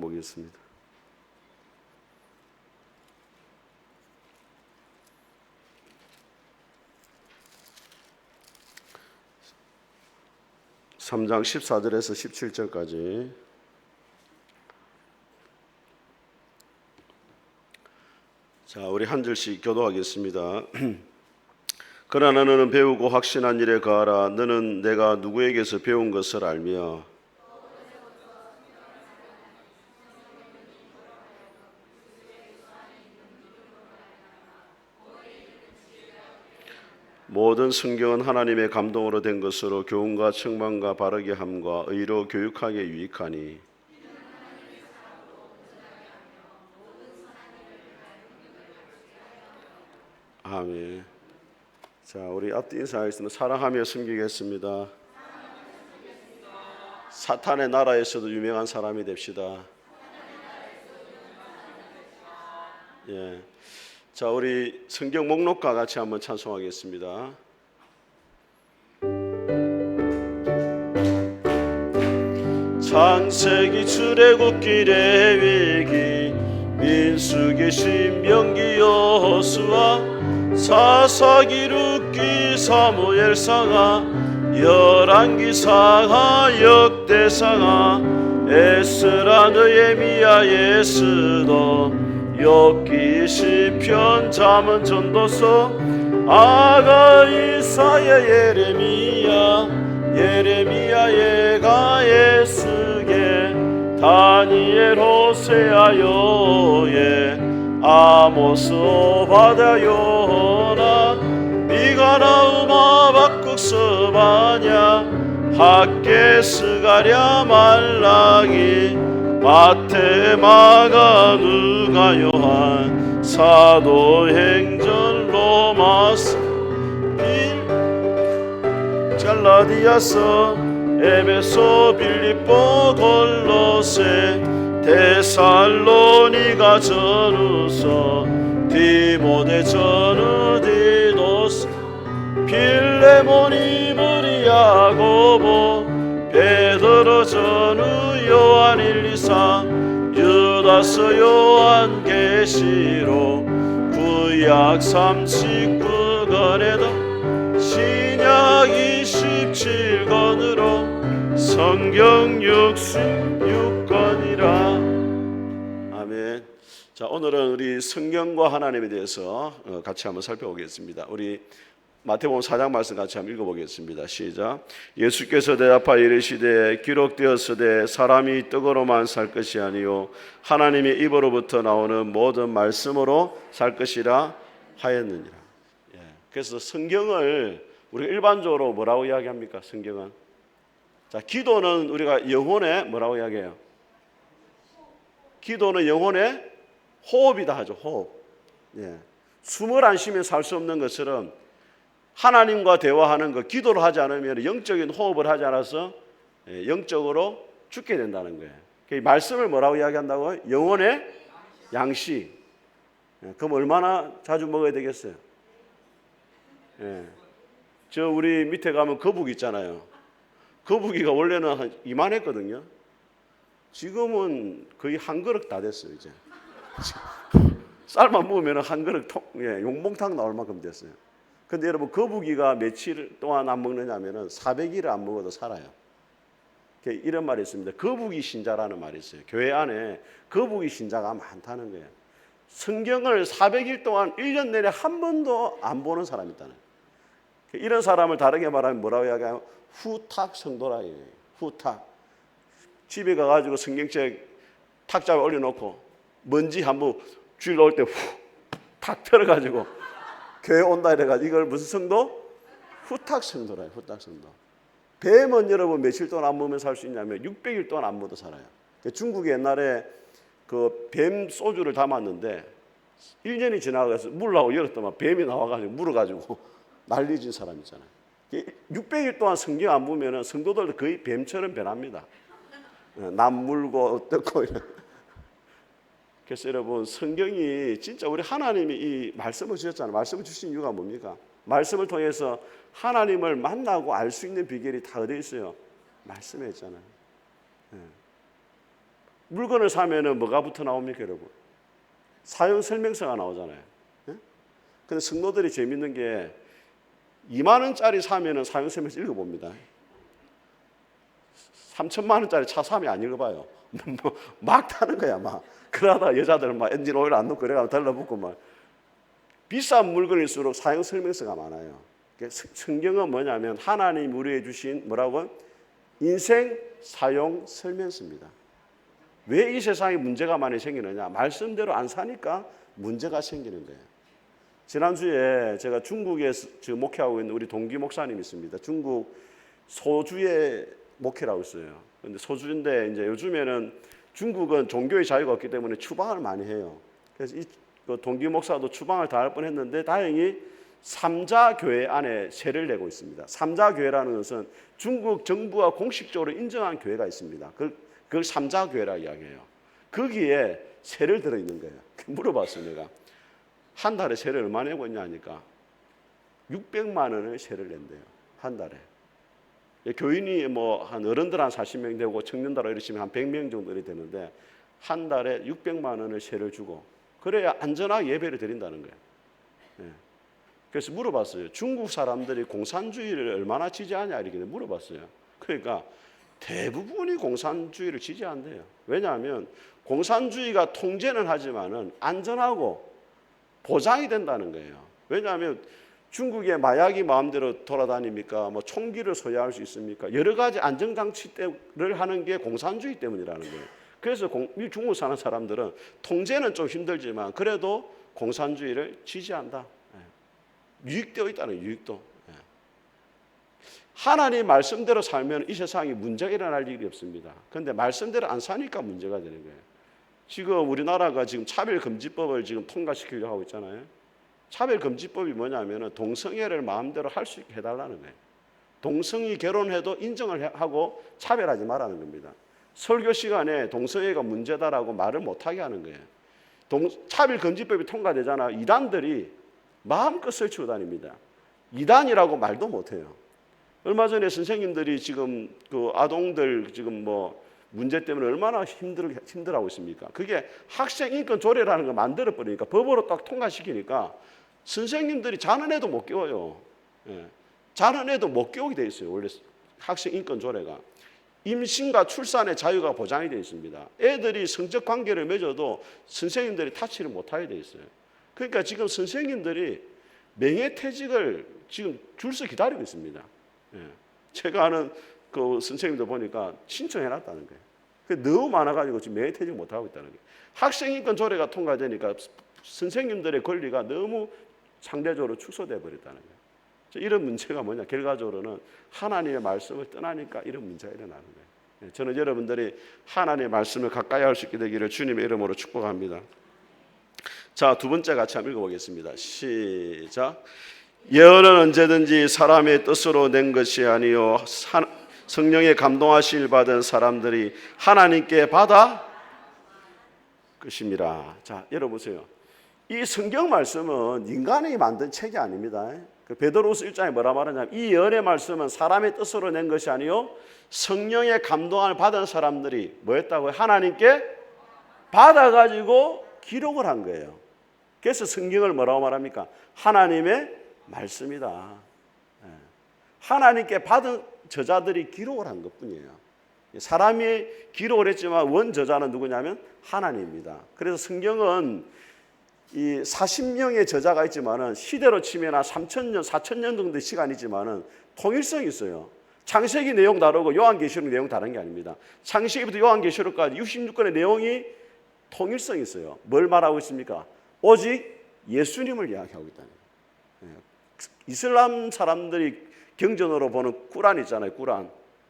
보겠습니다. 삼 장 14절에서 17절까지. 자, 우리 한 절씩 교도하겠습니다. 그러나 너는 배우고 확신한 일에 거하라. 너는 내가 누구에게서 배운 것을 알며 모든 성경은 하나님의 감동으로 된 것으로 교훈과 책망과 바르게 함과 의로 교육하게 유익하니. 아멘. 자, 우리 앞뒤 인사하겠습니다. 사랑하며 섬기겠습니다. 사탄의 나라에서도 유명한 사람이 됩시다. 예. 자, 우리 성경 목록과 같이 한번 찬송하겠습니다. 창세기, 출애굽기, 레위기, 민수기, 신명기, 여호수아, 사사기, 룻기, 사무엘상하, 열왕기상하, 역대상하, 에스라, 느헤미야, 에스더, 욥기, 시편, 잠언, 전도서, 아가, 이사야, 예레미야, 예가, 에스겔, 다니엘, 호세아, 요엘, 아모스, 오바댜, 요나, 미가, 나움, 하박국, 스바냐, 학개, 스가랴, 말라기, 마태, 마가, 누가, 요한, 사도행전, 로마서, 갈라디아서, 에베소, 빌립보, 골로새, 데살로니가, 전후서, 디모데, 전후, 디도스, 필레몬, 이브리, 야고보, 베드로, 전후, 요한, 1, 2, 3, 유다서, 요한, 계시록, 구약 39권에도 신약 27권으로 성경 66권이라. 아멘. 자, 오늘은 우리 성경과 하나님에 대해서 같이 한번 살펴보겠습니다. 우리 마태복음 4장 말씀 같이 한번 읽어보겠습니다. 시작. 예수께서 대답하여 이르시되 기록되었으되 사람이 떡으로만 살 것이 아니요 하나님의 입으로부터 나오는 모든 말씀으로 살 것이라 하였느니라. 그래서 성경을 우리가 일반적으로 뭐라고 이야기합니까? 성경은. 자, 기도는 우리가 영혼의 뭐라고 이야기해요? 기도는 영혼의 호흡이다 하죠. 호흡. 예. 숨을 안 쉬면 살 수 없는 것처럼 하나님과 대화하는 것, 기도를 하지 않으면 영적인 호흡을 하지 않아서 영적으로 죽게 된다는 거예요. 말씀을 뭐라고 이야기한다고요? 영혼의 양식. 그럼 얼마나 자주 먹어야 되겠어요? 예. 저 우리 밑에 가면 거북이 있잖아요. 거북이가 원래는 한 이만했거든요. 지금은 거의 한 그릇 다 됐어요. 이제 쌀만 먹으면 한 그릇 용봉탕 나올 만큼 됐어요. 근데 여러분, 거북이가 며칠 동안 안 먹느냐면은 400일을 안 먹어도 살아요. 이런 말이 있습니다. 거북이 신자라는 말이 있어요. 교회 안에 거북이 신자가 많다는 거예요. 성경을 400일 동안 1년 내내 한 번도 안 보는 사람이 있다는 거예요. 이런 사람을 다르게 말하면 뭐라고 이야기하면 후탁 성도라. 후탁. 집에 가가지고 성경책 탁자에 올려놓고 먼지 한번 주일 올 때 탁 털어가지고 교회 온다 이래가지고 이걸 무슨 성도? 후탁 성도라. 후탁 성도. 뱀은 여러분 며칠 동안 안 먹으면 살 수 있냐면 600일 동안 안 먹어도 살아요. 중국에 옛날에 그 뱀 소주를 담았는데 1년이 지나가서 물라고 열었더만 뱀이 나와가지고 물어가지고 난리진 사람 있잖아요. 600일 동안 성경 안 보면 성도들도 거의 뱀처럼 변합니다. 남 물고 어떻고. 그래서 여러분, 성경이 진짜 우리 하나님이 이 말씀을 주셨잖아요. 말씀을 주신 이유가 뭡니까? 말씀을 통해서 하나님을 만나고 알 수 있는 비결이 다 어디에 있어요? 말씀에 있잖아요. 물건을 사면은 뭐가 붙어 나옵니까, 여러분? 사용 설명서가 나오잖아요. 예? 근데 성도들이 재밌는 게 2만 원짜리 사면은 사용 설명서 읽어봅니다. 3천만 원짜리 차 사면 안 읽어봐요. 막 타는 거야, 막. 그러다 여자들 막 엔진 오일 안 넣고 그래가지고 달라붙고 막. 비싼 물건일수록 사용 설명서가 많아요. 성경은 뭐냐면 하나님이 우리에게 주신 뭐라고? 인생 사용 설명서입니다. 왜 이 세상에 문제가 많이 생기느냐? 말씀대로 안 사니까 문제가 생기는 거예요. 지난주에 제가 중국에 지금 목회하고 있는 우리 동기 목사님 있습니다. 중국 소주의 목회라고 있어요. 근데 소주인데 이제 요즘에는 중국은 종교의 자유가 없기 때문에 추방을 많이 해요. 그래서 이 동기 목사도 추방을 당할 뻔했는데 다행히 삼자교회 안에 세를 내고 있습니다. 삼자교회라는 것은 중국 정부가 공식적으로 인정한 교회가 있습니다. 그걸 삼자교회라 이야기해요. 거기에 세를 들어 있는 거예요. 물어봤어요, 내가. 한 달에 세를 얼마 내고 있냐 하니까 600만 원을 세를 낸대요. 한 달에. 교인이 뭐 한 어른들 한 40명 되고 청년들 이러시면 한 100명 정도 되는데 한 달에 600만 원을 세를 주고 그래야 안전하게 예배를 드린다는 거예요. 네. 그래서 물어봤어요. 중국 사람들이 공산주의를 얼마나 지지하냐 이렇게 물어봤어요. 그러니까 대부분이 공산주의를 지지한대요. 왜냐하면 공산주의가 통제는 하지만은 안전하고 보장이 된다는 거예요. 왜냐하면 중국의 마약이 마음대로 돌아다닙니까? 뭐 총기를 소유할 수 있습니까? 여러 가지 안전장치를 하는 게 공산주의 때문이라는 거예요. 그래서 중국 사는 사람들은 통제는 좀 힘들지만 그래도 공산주의를 지지한다. 유익되어 있다는 유익도. 하나님 말씀대로 살면 이 세상에 문제가 일어날 일이 없습니다. 그런데 말씀대로 안 사니까 문제가 되는 거예요. 지금 우리나라가 지금 차별금지법을 지금 통과시키려고 하고 있잖아요. 차별금지법이 뭐냐면 동성애를 마음대로 할 수 있게 해달라는 거예요. 동성이 결혼해도 인정을 하고 차별하지 말라는 겁니다. 설교 시간에 동성애가 문제다라고 말을 못하게 하는 거예요. 차별금지법이 통과되잖아. 이단들이 마음껏 설치고 다닙니다. 이단이라고 말도 못해요. 얼마 전에 선생님들이 지금 그 아동들 지금 뭐 문제 때문에 얼마나 힘들어하고 있습니까? 그게 학생 인권 조례라는 걸 만들어 버리니까 법으로 딱 통과시키니까 선생님들이 자는 애도 못 깨워요. 예. 자는 애도 못 깨우게 돼 있어요. 원래 학생 인권 조례가 임신과 출산의 자유가 보장이 되어 있습니다. 애들이 성적 관계를 맺어도 선생님들이 타치를 못하게 돼 있어요. 그러니까 지금 선생님들이 명예퇴직을 지금 줄서 기다리고 있습니다. 예. 제가 아는 그 선생님들 보니까 신청해놨다는 거예요. 그게 너무 많아가지고 지금 명예퇴직 못하고 있다는 거예요. 학생인권 조례가 통과되니까 선생님들의 권리가 너무 상대적으로 축소돼 버렸다는 거예요. 이런 문제가 뭐냐? 결과적으로는 하나님의 말씀을 떠나니까 이런 문제가 일어나는 거예요. 저는 여러분들이 하나님의 말씀을 가까이 할 수 있게 되기를 주님의 이름으로 축복합니다. 자, 두 번째 같이 한번 읽어보겠습니다. 시작. 예언은 언제든지 사람의 뜻으로 낸 것이 아니요 성령의 감동하실 받은 사람들이 하나님께 받아 것입니다. 자, 열어보세요. 이 성경 말씀은 인간이 만든 책이 아닙니다. 그 베드로후서 1장에 뭐라 말하냐면 이 예언의 말씀은 사람의 뜻으로 낸 것이 아니요 성령의 감동을 받은 사람들이 뭐였다고요? 하나님께 받아가지고 기록을 한 거예요. 그래서 성경을 뭐라고 말합니까? 하나님의 말씀이다. 하나님께 받은 저자들이 기록을 한 것뿐이에요. 사람이 기록을 했지만 원저자는 누구냐면 하나님입니다. 그래서 성경은 이 40명의 저자가 있지만은 시대로 치면 3,000년, 4,000년 정도 시간이지만은 통일성이 있어요. 창세기 내용 다르고 요한계시록 내용 다른 게 아닙니다. 창세기부터 요한계시록까지 66권의 내용이 통일성이 있어요. 뭘 말하고 있습니까? 오직 예수님을 이야기하고 있다는 거예요. 이슬람 사람들이 경전으로 보는 꾸란 있잖아요.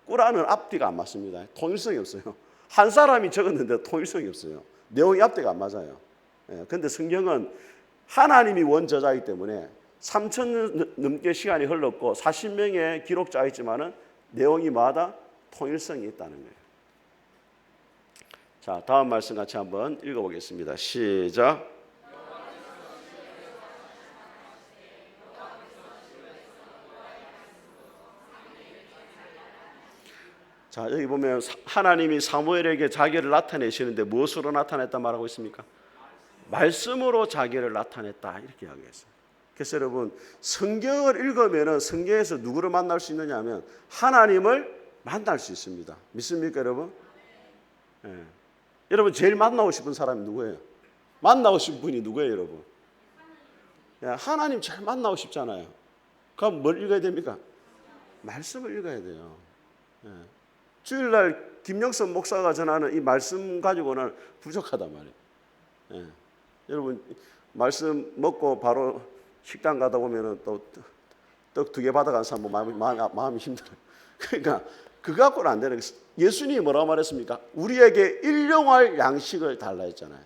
꾸란은 앞뒤가 안 맞습니다. 통일성이 없어요. 한 사람이 적었는데 통일성이 없어요. 내용이 앞뒤가 안 맞아요. 그런데 성경은 하나님이 원저자이기 때문에 3,000년 넘게 시간이 흘렀고 40명의 기록자가 있지만은 내용이 마다 통일성이 있다는 거예요. 자, 다음 말씀 같이 한번 읽어보겠습니다. 시작. 자, 여기 보면 하나님이 사무엘에게 자기를 나타내시는데 무엇으로 나타냈다 말하고 있습니까? 말씀으로 자기를 나타냈다 이렇게 이야기했어요. 그래서 여러분 성경을 읽으면 성경에서 누구를 만날 수 있느냐 하면 하나님을 만날 수 있습니다. 믿습니까 여러분? 예. 여러분 제일 만나고 싶은 사람이 누구예요? 만나고 싶은 분이 누구예요 여러분? 예, 하나님 잘 만나고 싶잖아요. 그럼 뭘 읽어야 됩니까? 말씀을 읽어야 돼요. 예. 주일날 김영선 목사가 전하는 이 말씀 가지고는 부족하단 말이에요. 예. 여러분 말씀 먹고 바로 식당 가다 보면은 또 떡 2개 받아간 사람 마음이 힘들어요. 그러니까 그거 갖고는 안 되는 거예요. 예수님이 뭐라고 말했습니까? 우리에게 일용할 양식을 달라 했잖아요.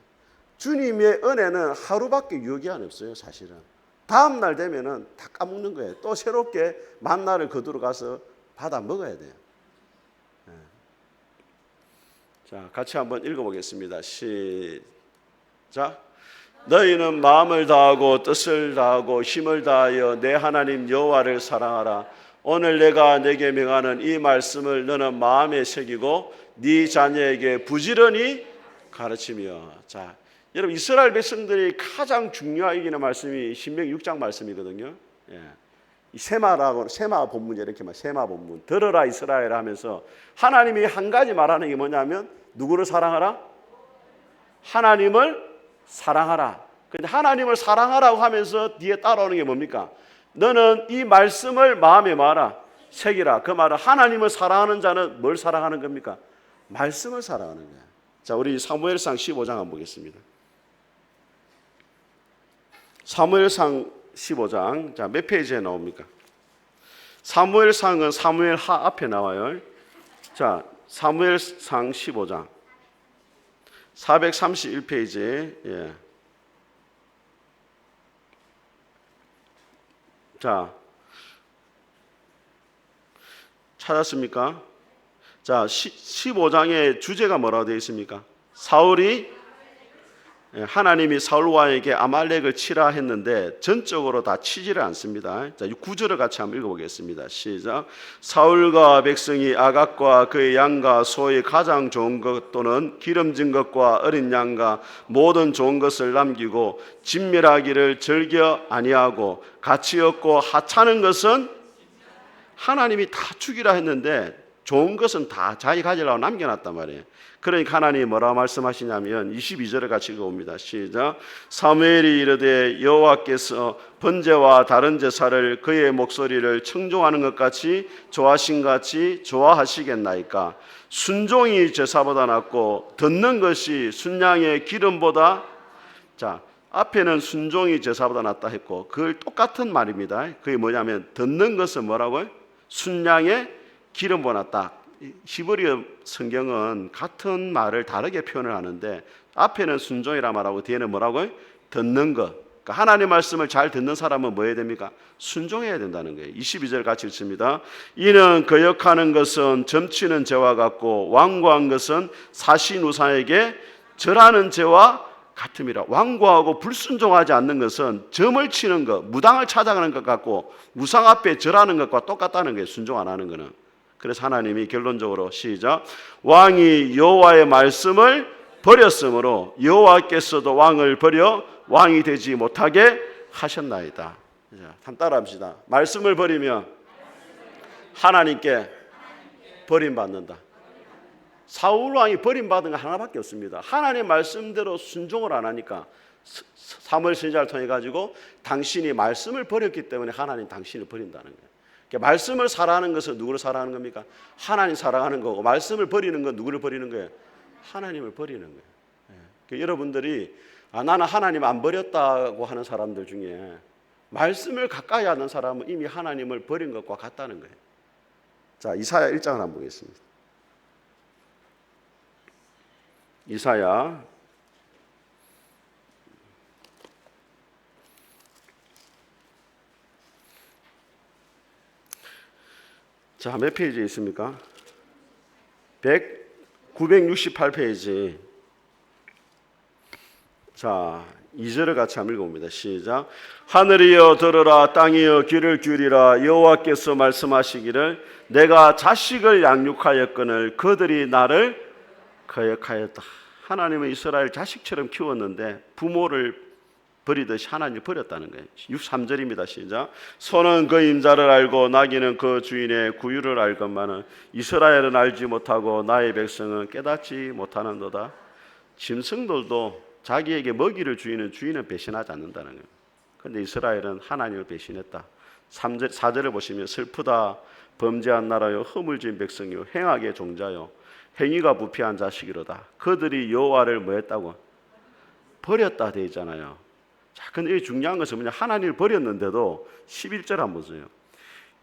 주님의 은혜는 하루밖에 유효기한이 없어요. 사실은 다음 날 되면은 다 까먹는 거예요. 또 새롭게 만나를 거두러 가서 받아 먹어야 돼요. 네. 자, 같이 한번 읽어보겠습니다. 시작. 너희는 마음을 다하고 뜻을 다하고 힘을 다하여 내 하나님 여호와를 사랑하라. 오늘 내가 내게 명하는 이 말씀을 너는 마음에 새기고 네 자녀에게 부지런히 가르치며. 자, 여러분 이스라엘 백성들이 가장 중요하게 여기는 말씀이 신명기 6장 말씀이거든요. 예. 이 세마라고 세마 본문 이렇게 말 세마 본문 들어라 이스라엘 하면서 하나님이 한 가지 말하는 게 뭐냐면 누구를 사랑하라? 하나님을 사랑하라. 근데 하나님을 사랑하라고 하면서 뒤에 따라오는 게 뭡니까? 너는 이 말씀을 마음에 마라 새기라. 그 말은 하나님을 사랑하는 자는 뭘 사랑하는 겁니까? 말씀을 사랑하는 거야. 자, 우리 사무엘상 15장 한번 보겠습니다. 사무엘상 15장. 자, 몇 페이지에 나옵니까? 사무엘상은 사무엘 하 앞에 나와요. 자, 사무엘상 15장 431페이지에 예. 자, 찾았습니까? 자, 15장의 주제가 뭐라고 되어 있습니까? 사울이 하나님이 사울 왕에게 아말렉을 치라 했는데 전적으로 다 치지를 않습니다. 자, 9절을 같이 한번 읽어보겠습니다. 시작. 사울과 백성이 아각과 그의 양과 소의 가장 좋은 것 또는 기름진 것과 어린 양과 모든 좋은 것을 남기고 진멸하기를 즐겨 아니하고 가치 없고 하찮은 것은 하나님이 다 죽이라 했는데 좋은 것은 다 자기 가지려고 남겨놨단 말이에요. 그러니까 하나님이 뭐라고 말씀하시냐면 22절을 같이 읽어봅니다. 시작. 사무엘이 이르되 여호와께서 번제와 다른 제사를 그의 목소리를 청종하는 것 같이 좋아하신 같이 좋아하시겠나이까. 순종이 제사보다 낫고 듣는 것이 순양의 기름보다. 자, 앞에는 순종이 제사보다 낫다 했고 그걸 똑같은 말입니다. 그게 뭐냐면 듣는 것은 뭐라고요? 순양의 기름보다 낫다. 히브리어 성경은 같은 말을 다르게 표현을 하는데 앞에는 순종이라 말하고 뒤에는 뭐라고요? 듣는 것. 그러니까 하나님 말씀을 잘 듣는 사람은 뭐 해야 됩니까? 순종해야 된다는 거예요. 22절 같이 읽습니다. 이는 거역하는 것은 점치는 죄와 같고 완고한 것은 사신우상에게 절하는 죄와 같음이라. 완고하고 불순종하지 않는 것은 점을 치는 것, 무당을 찾아가는 것 같고 우상 앞에 절하는 것과 똑같다는 거예요. 순종 안 하는 거는. 그래서 하나님이 결론적으로 시작. 왕이 여호와의 말씀을 버렸으므로 여호와께서도 왕을 버려 왕이 되지 못하게 하셨나이다. 한번 따라합시다. 말씀을 버리면 하나님께 버림받는다. 사울 왕이 버림받은 거 하나밖에 없습니다. 하나님의 말씀대로 순종을 안 하니까 사무엘 선지자를 통해 가지고 당신이 말씀을 버렸기 때문에 하나님 당신을 버린다는 거예요. 그러니까 말씀을 사랑하는 것은 누구를 사랑하는 겁니까? 하나님 사랑하는 거고 말씀을 버리는 건 누구를 버리는 거예요? 하나님을 버리는 거예요. 그러니까 여러분들이 나는 하나님 안 버렸다고 하는 사람들 중에 말씀을 가까이 하는 사람은 이미 하나님을 버린 것과 같다는 거예요. 자, 이사야 1장을 한번 보겠습니다. 이사야 자, 몇 페이지에 있습니까? 968페이지. 자, 2절을 같이 한번 읽어봅니다. 시작. 하늘이여 들으라, 땅이여 귀를 기울이라. 여호와께서 말씀하시기를 내가 자식을 양육하였거늘 그들이 나를 거역하였다. 하나님은 이스라엘 자식처럼 키웠는데 부모를 버리듯이 하나님을 버렸다는 거예요. 3절입니다. 시작. 소는 그 임자를 알고 나귀는 그 주인의 구유를 알건만은 이스라엘은 알지 못하고 나의 백성은 깨닫지 못하는도다. 짐승들도 자기에게 먹이를 주인은 배신하지 않는다는 거예요. 그런데 이스라엘은 하나님을 배신했다. 4절을 보시면 슬프다. 범죄한 나라요 허물진 백성이요 행악의 종자요 행위가 부패한 자식이로다. 그들이 여호와를 뭐 했다고? 버렸다 되어 있잖아요. 자, 근데 중요한 것은 뭐냐? 하나님을 버렸는데도 11절 한번 보세요.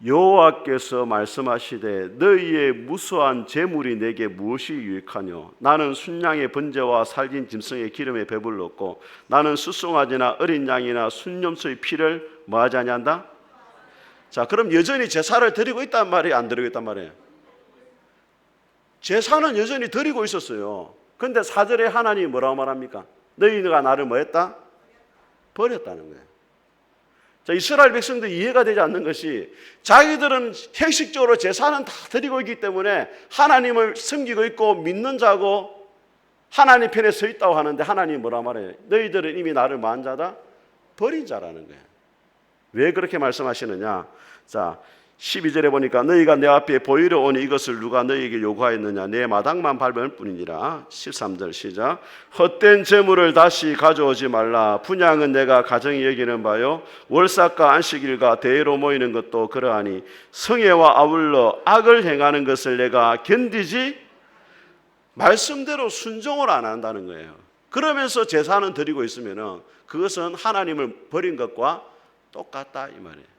여호와께서 말씀하시되 너희의 무수한 재물이 내게 무엇이 유익하뇨? 나는 순양의 번제와 살진 짐승의 기름에 배불렀고 나는 수송아지나 어린 양이나 순염소의 피를 뭐하지 아니한다? 자, 그럼 여전히 제사를 드리고 있단 말이에요? 안 드리고 있단 말이에요? 제사는 여전히 드리고 있었어요. 그런데 4절에 하나님이 뭐라고 말합니까? 너희가 나를 뭐 했다? 버렸다는 거예요. 자, 이스라엘 백성들 이해가 되지 않는 것이 자기들은 형식적으로 제사는 다 드리고 있기 때문에 하나님을 섬기고 있고 믿는 자고 하나님 편에 서 있다고 하는데 하나님이 뭐라 말해요? 너희들은 이미 나를 뭐한 자다? 버린 자라는 거예요. 왜 그렇게 말씀하시느냐? 자, 12절에 보니까 너희가 내 앞에 보이려 오니 이것을 누가 너희에게 요구하였느냐? 내 마당만 밟을 뿐이니라. 13절 시작. 헛된 재물을 다시 가져오지 말라. 분향은 내가 가정히 여기는 바요 월삭과 안식일과 대회로 모이는 것도 그러하니 성애와 아울러 악을 행하는 것을 내가 견디지 말씀대로 순종을 안 한다는 거예요. 그러면서 제사는 드리고 있으면 그것은 하나님을 버린 것과 똑같다 이 말이에요.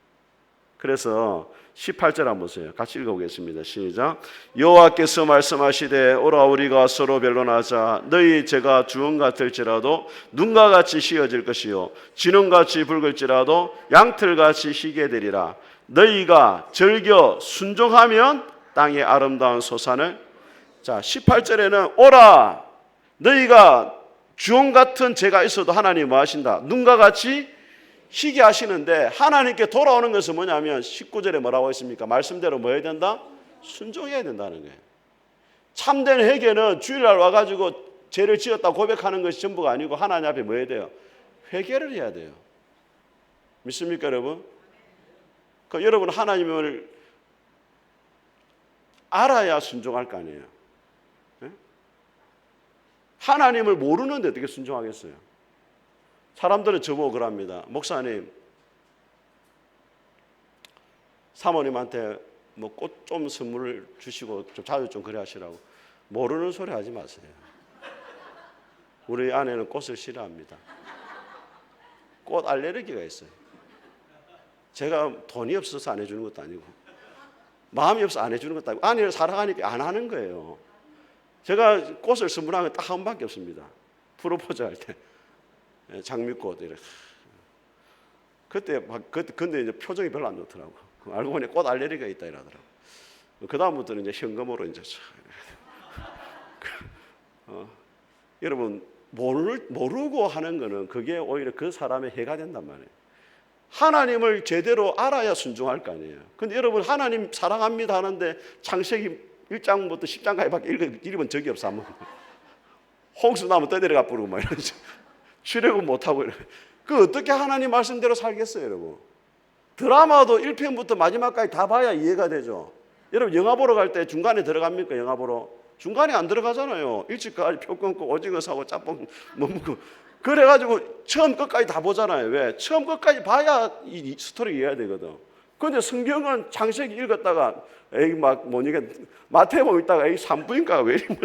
그래서 18절 한번 보세요. 같이 읽어보겠습니다. 시작. 여호와께서 말씀하시되 오라 우리가 서로 변론하자. 너희 죄가 주홍 같을지라도 눈과 같이 씌어질 것이요 진홍같이 붉을지라도 양털같이 희게 되리라. 너희가 즐겨 순종하면 땅의 아름다운 소산을. 자, 18절에는 오라 너희가 주홍 같은 죄가 있어도 하나님이 뭐 하신다? 눈과 같이 희게 하시는데 하나님께 돌아오는 것은 뭐냐면 19절에 뭐라고 했습니까? 말씀대로 뭐 해야 된다? 순종해야 된다는 거예요. 참된 회개는 주일날 와가지고 죄를 지었다 고백하는 것이 전부가 아니고 하나님 앞에 뭐 해야 돼요? 회개를 해야 돼요. 믿습니까 여러분? 그러니까 여러분 하나님을 알아야 순종할 거 아니에요. 네? 하나님을 모르는데 어떻게 순종하겠어요? 사람들은 저보고 그럽니다. 목사님, 사모님한테 뭐 꽃 좀 선물을 주시고 좀 자주 좀 그래 하시라고. 모르는 소리 하지 마세요. 우리 아내는 꽃을 싫어합니다. 꽃 알레르기가 있어요. 제가 돈이 없어서 안 해주는 것도 아니고 마음이 없어서 안 해주는 것도 아니고 아내를 사랑하니까 안 하는 거예요. 제가 꽃을 선물한 건 딱 한 번밖에 없습니다. 프로포즈 할 때. 장미꽃 이렇게. 그때 근데 이제 표정이 별로 안 좋더라고. 알고 보니 꽃 알레르기가 있다 이러더라고. 그 다음부터는 이제 현금으로 이제 여러분 모르고 하는 거는 그게 오히려 그 사람의 해가 된단 말이에요. 하나님을 제대로 알아야 순종할 거 아니에요. 근데 여러분 하나님 사랑합니다 하는데 창세기 1장부터 10장까지밖에 읽은 적이 없어. 홍수 나면 떠내려가 부르고 막 이러죠. 출애굽 못하고 그 어떻게 하나님 말씀대로 살겠어요 여러분? 드라마도 1편부터 마지막까지 다 봐야 이해가 되죠. 여러분 영화 보러 갈 때 중간에 들어갑니까? 영화 보러? 중간에 안 들어가잖아요. 일찍까지 표 끊고 오징어 사고 짬뽕 뭐 먹고 그래가지고 처음 끝까지 다 보잖아요. 왜? 처음 끝까지 봐야 이 스토리 이해가 되거든. 그런데 성경은 창세기 읽었다가 에이 막 뭐니까 마태복음 읽다가 에이 산부인과가 왜 이러면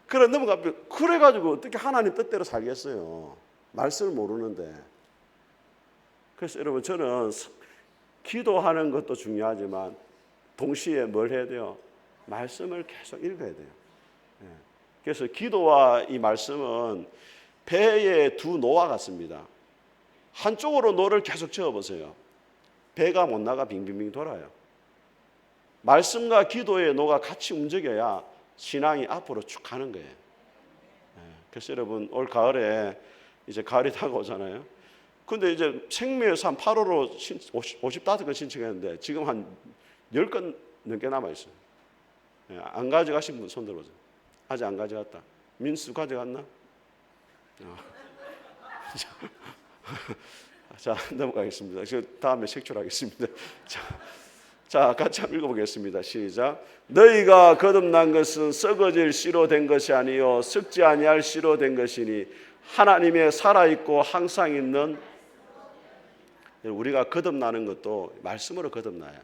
그래 넘어가면 그래가지고 어떻게 하나님 뜻대로 살겠어요? 말씀을 모르는데. 그래서 여러분 저는 기도하는 것도 중요하지만 동시에 뭘 해야 돼요? 말씀을 계속 읽어야 돼요. 그래서 기도와 이 말씀은 배의 두 노와 같습니다. 한쪽으로 노를 계속 저어보세요. 배가 못 나가 빙빙빙 돌아요. 말씀과 기도의 노가 같이 움직여야 신앙이 앞으로 쭉 가는 거예요. 그래서 여러분 올 가을에 이제 가을이 다가오잖아요. 근데 이제 생명에서 한 8호로 55건 신청했는데 지금 한 10건 넘게 남아있어요. 예, 안 가져가신 분 손 들어보세요. 아직 안 가져갔다. 민수 가져갔나? 자, 넘어가겠습니다. 다음에 색출하겠습니다. 자, 같이 한번 읽어보겠습니다. 시작. 너희가 거듭난 것은 썩어질 씨로 된 것이 아니요 썩지 아니할 씨로 된 것이니 하나님의 살아있고 항상 있는. 우리가 거듭나는 것도 말씀으로 거듭나요.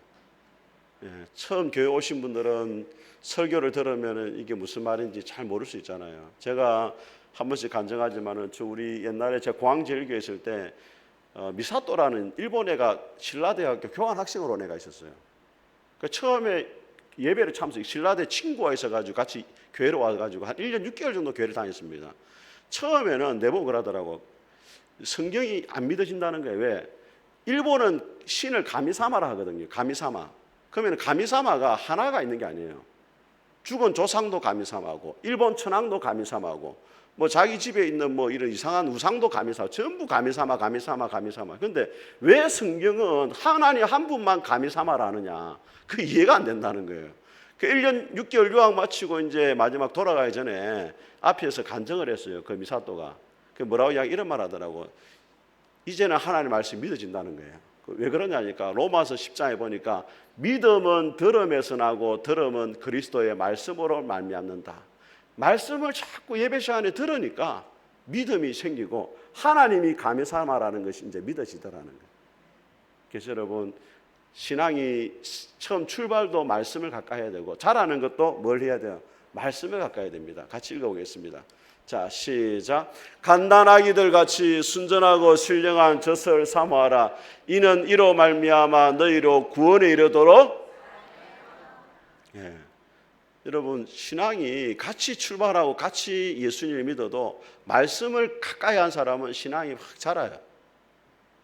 예, 처음 교회 오신 분들은 설교를 들으면 이게 무슨 말인지 잘 모를 수 있잖아요. 제가 한 번씩 간증하지만은 우리 옛날에 제가 공항제일교회 있을 때 미사토라는 일본 애가 신라대학교 교환학생으로 온 애가 있었어요. 그 처음에 예배를 참석, 신라대 친구가 있어가지고 같이 교회로 와가지고 한 1년 6개월 정도 교회를 다녔습니다. 처음에는 내보고 그러더라고. 성경이 안 믿어진다는 거예요. 왜? 일본은 신을 가미사마라 하거든요. 가미사마. 그러면 가미사마가 하나가 있는 게 아니에요. 죽은 조상도 가미사마고, 일본 천황도 가미사마고, 뭐 자기 집에 있는 뭐 이런 이상한 우상도 가미사마, 전부 가미사마. 근데 왜 성경은 하나님 한 분만 가미사마라 하느냐? 그 이해가 안 된다는 거예요. 그 1년 6개월 유학 마치고 이제 마지막 돌아가기 전에 앞에서 간증을 했어요. 그 미사토가. 그 뭐라고 이런 말 하더라고. 이제는 하나님 말씀이 믿어진다는 거예요. 왜 그러냐니까 로마서 10장에 보니까 믿음은 들음에서 나고 들음은 그리스도의 말씀으로 말미암는다. 말씀을 자꾸 예배 시간에 들으니까 믿음이 생기고 하나님이 가미사마라는 것이 이제 믿어지더라는 거예요. 그래서 여러분 신앙이 처음 출발도 말씀을 가까이 해야 되고 자라는 것도 뭘 해야 돼요? 말씀을 가까이 해야 됩니다. 같이 읽어보겠습니다. 자, 시작. 간단하기들 같이 순전하고 신령한 젖을 사모하라. 이는 이로 말미암아 너희로 구원에 이르도록. 예. 여러분 신앙이 같이 출발하고 같이 예수님을 믿어도 말씀을 가까이 한 사람은 신앙이 확 자라요.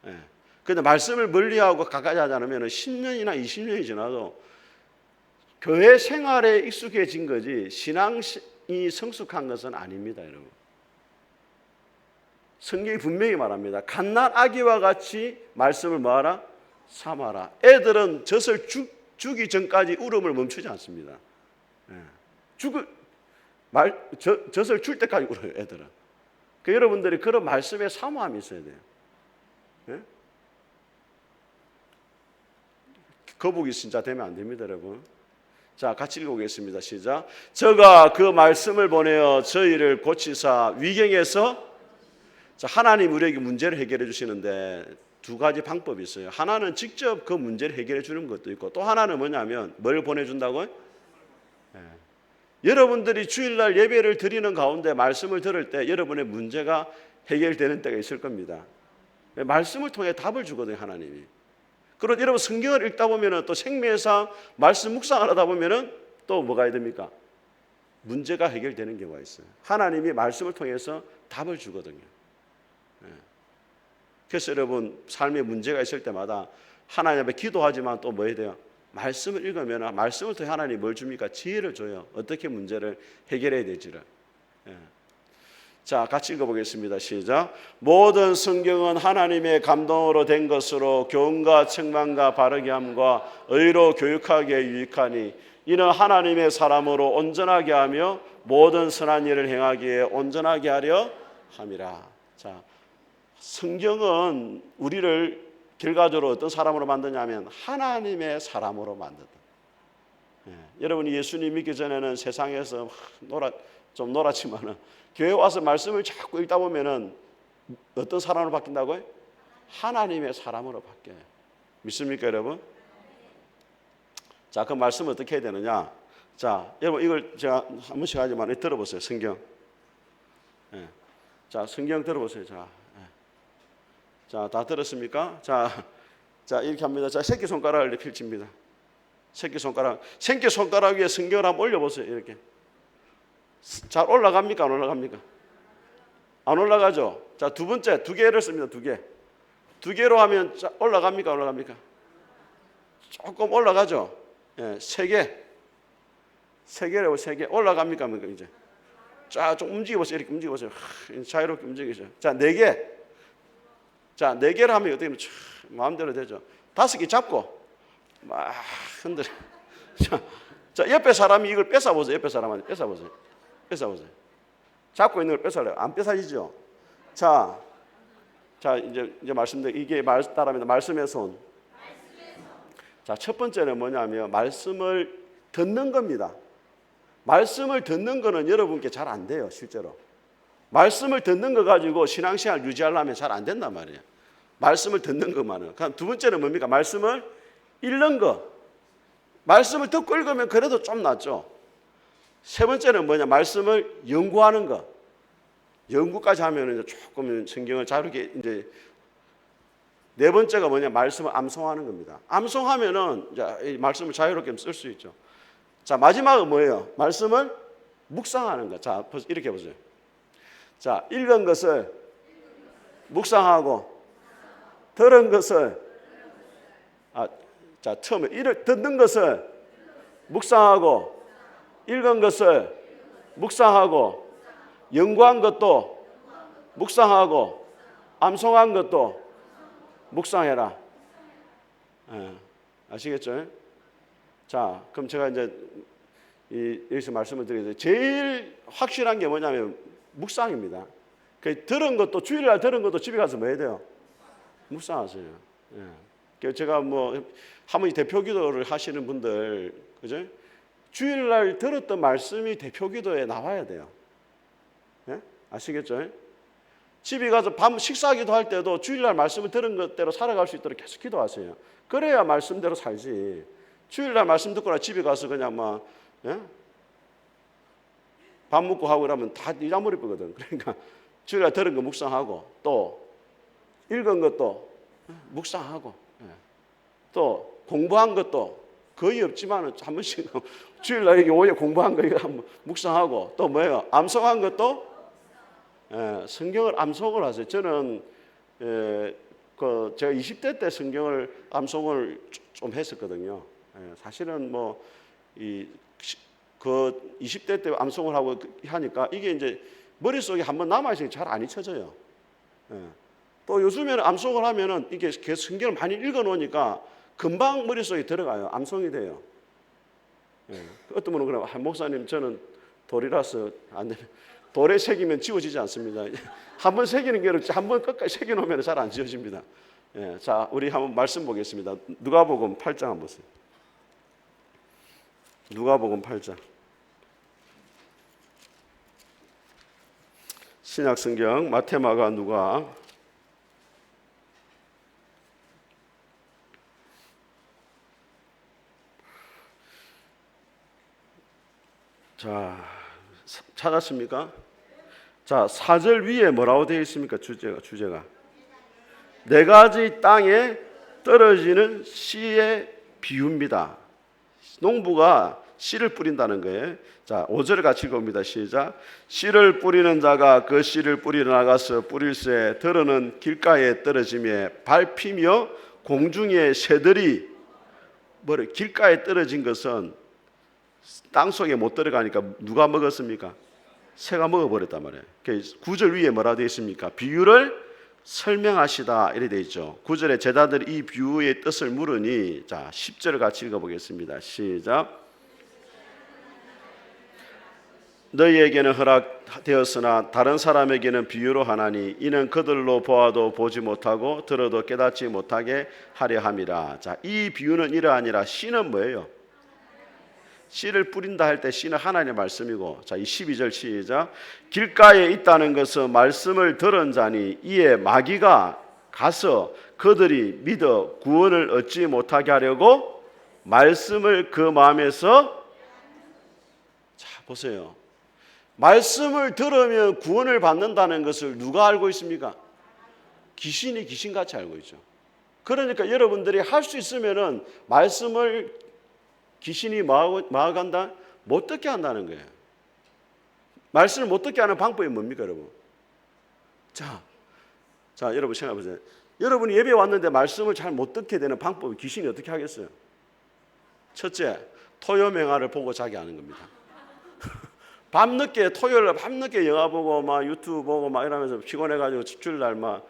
예. 그런데 말씀을 멀리하고 가까이 하지 않으면 10년이나 20년이 지나도 교회 생활에 익숙해진 거지 신앙이 성숙한 것은 아닙니다, 여러분. 성경이 분명히 말합니다. 갓난 아기와 같이 말씀을 뭐하라? 삼아라. 애들은 젖을 주기 전까지 울음을 멈추지 않습니다. 젖을 줄 때까지 울어요, 애들은. 그 여러분들이 그런 말씀에 사모함이 있어야 돼요. 예? 거북이 신자 되면 안 됩니다, 여러분. 자, 같이 읽어보겠습니다. 시작. 저가 그 말씀을 보내어 저희를 고치사 위경에서. 자, 하나님 우리에게 문제를 해결해 주시는데 두 가지 방법이 있어요. 하나는 직접 그 문제를 해결해 주는 것도 있고 또 하나는 뭐냐면 뭘 보내준다고요? 여러분들이 주일날 예배를 드리는 가운데 말씀을 들을 때 여러분의 문제가 해결되는 때가 있을 겁니다. 말씀을 통해 답을 주거든요, 하나님이. 그리고 여러분 성경을 읽다 보면 또 생명상 말씀 묵상을 하다 보면 또 뭐가 해야 됩니까? 문제가 해결되는 경우가 있어요. 하나님이 말씀을 통해서 답을 주거든요. 그래서 여러분 삶에 문제가 있을 때마다 하나님 앞에 기도하지만 또 뭐 해야 돼요? 말씀을 읽으면 말씀을 통해 하나님이 뭘 줍니까? 지혜를 줘요. 어떻게 문제를 해결해야 될지를. 자, 같이 읽어보겠습니다. 시작. 모든 성경은 하나님의 감동으로 된 것으로 교훈과 책망과 바르게 함과 의로 교육하기에 유익하니 이는 하나님의 사람으로 온전하게 하며 모든 선한 일을 행하기에 온전하게 하려 함이라. 자, 성경은 우리를 결과적으로 어떤 사람으로 만드냐면 하나님의 사람으로 만든다. 여러분이 예수님 믿기 전에는 세상에서 좀 놀았지만은 교회 와서 말씀을 자꾸 읽다 보면은 어떤 사람으로 바뀐다고요? 하나님의 사람으로 바뀌어요. 믿습니까, 여러분? 자, 그 말씀을 어떻게 해야 되느냐? 자, 여러분 이걸 제가 한 번씩 하지만 들어보세요. 성경. 자, 성경 들어보세요. 자, 다 들었습니까? 자, 이렇게 합니다. 자, 새끼손가락을 이렇게 펼칩니다. 새끼손가락 위에 성경을 한번 올려보세요. 이렇게. 잘 올라갑니까? 안 올라갑니까? 안 올라가죠? 자, 두 번째, 두 개를 씁니다. 두 개로 하면 올라갑니까? 안 올라갑니까? 조금 올라가죠? 예, 세 개를 세 개. 올라갑니까? 이제? 자, 좀 움직여보세요. 이렇게 움직여보세요. 자유롭게 움직이세요. 자, 4개. 자, 4개를 하면 어떻게 하면 마음대로 되죠. 5개 잡고 막 흔들어. 자, 옆에 사람이 이걸 뺏어보세요. 옆에 사람한테 뺏어보세요. 뺏어보세요. 잡고 있는 걸 뺏어려요. 안 뺏어지죠. 자, 이제 말씀드려. 이게 따라합니다. 말씀의 손. 자, 첫 번째는 뭐냐면 말씀을 듣는 겁니다. 말씀을 듣는 거는 여러분께 잘 안 돼요, 실제로. 말씀을 듣는 거 가지고 신앙생활 유지하려면 잘 안 된단 말이에요. 말씀을 듣는 것만은. 그럼 두 번째는 뭡니까? 말씀을 읽는 거. 말씀을 듣고 읽으면 그래도 좀 낫죠. 세 번째는 뭐냐? 말씀을 연구하는 거. 연구까지 하면 이제 조금 성경을 자르게 이제 네 번째가 뭐냐? 말씀을 암송하는 겁니다. 암송하면은 이제 이 말씀을 자유롭게 쓸 수 있죠. 자, 마지막은 뭐예요? 말씀을 묵상하는 거. 자, 이렇게 보세요. 자, 읽은 것을 묵상하고 들은 것을 자, 처음에 듣는 것을 묵상하고 읽은 것을 묵상하고 연구한 것도 묵상하고 암송한 것도 묵상해라. 아시겠죠? 자, 그럼 제가 이제 여기서 말씀을 드리겠습니다. 제일 확실한 게 뭐냐면 묵상입니다. 들은 것도 주일날 들은 것도 집에 가서 뭐 해야 돼요? 묵상하세요. 예. 제가 뭐 할머니 대표기도를 하시는 분들, 그죠? 주일날 들었던 말씀이 대표기도에 나와야 돼요. 예? 아시겠죠? 집에 가서 밤 식사기도 할 때도 주일날 말씀을 들은 것대로 살아갈 수 있도록 계속 기도하세요. 그래야 말씀대로 살지. 주일날 말씀 듣거나 집에 가서 그냥 막 예? 밥 먹고 하고 그러면 다 잊어버리거든. 그러니까 주일날 들은 거 묵상하고 또 읽은 것도 묵상하고 또 공부한 것도 거의 없지만 한 번씩 주일날 이게 오후에 공부한 거 이거 한번 묵상하고 또 뭐예요? 암송한 것도 성경을 암송을 하세요. 저는 제가 20대 때 성경을 암송을 좀 했었거든요. 사실은 뭐 그 20대 때 암송을 하고 하니까 이게 이제 머릿속에 한번 남아있으니 잘 안 잊혀져요. 또 요즘에는 암송을 하면은 이게 계속 성경을 많이 읽어 놓으니까 금방 머릿속에 들어가요. 암송이 돼요. 어떤 분은 그래요. 목사님 저는 돌이라서 안 되면 돌에 새기면 지워지지 않습니다. 한번 새기는 게 어렵지 한번 끝까지 새겨 놓으면 잘 안 지워집니다. 자, 우리 한번 말씀 보겠습니다. 누가복음 8장 한번 보세요. 누가복음 8장. 신약 성경 마태, 마가, 누가. 자, 찾았습니까? 자, 4절 위에 뭐라고 되어 있습니까? 주제가 네 가지 땅에 떨어지는 씨의 비유입니다. 농부가 씨를 뿌린다는 거예요. 자, 5절 같이 읽어봅니다. 시작. 씨를 뿌리는 자가 그 씨를 뿌리러 나가서 뿌릴새 들어는 길가에 떨어지며 밟히며 공중의 새들이 길가에 떨어진 것은 땅속에 못 들어가니까 누가 먹었습니까? 새가 먹어버렸단 말이에요. 9절 위에 뭐라 되어 있습니까? 비유를 설명하시다 이렇게 되어 있죠. 9절에 제자들이 이 비유의 뜻을 물으니 자 10절을 같이 읽어보겠습니다. 시작. 너희에게는 허락되었으나 다른 사람에게는 비유로 하나니 이는 그들로 보아도 보지 못하고 들어도 깨닫지 못하게 하려 함이라. 자, 이 비유는 이러하니라. 씨는 뭐예요? 씨를 뿌린다 할 때 씨는 하나님의 말씀이고, 자, 이 12절 시작. 길가에 있다는 것은 말씀을 들은 자니 이에 마귀가 가서 그들이 믿어 구원을 얻지 못하게 하려고 말씀을 그 마음에서. 자, 보세요. 말씀을 들으면 구원을 받는다는 것을 누가 알고 있습니까? 귀신이 귀신같이 알고 있죠. 그러니까 여러분들이 할 수 있으면은 말씀을 귀신이 막아간다? 못 듣게 한다는 거예요. 말씀을 못 듣게 하는 방법이 뭡니까, 여러분? 자, 여러분 생각해 보세요. 여러분이 예배 왔는데 말씀을 잘 못 듣게 되는 방법을 귀신이 어떻게 하겠어요? 첫째, 토요명화를 보고 자게 하는 겁니다. 밤늦게 토요일 날 밤늦게 영화 보고 막 유튜브 보고 막 이러면서 피곤해가지고 주일날 막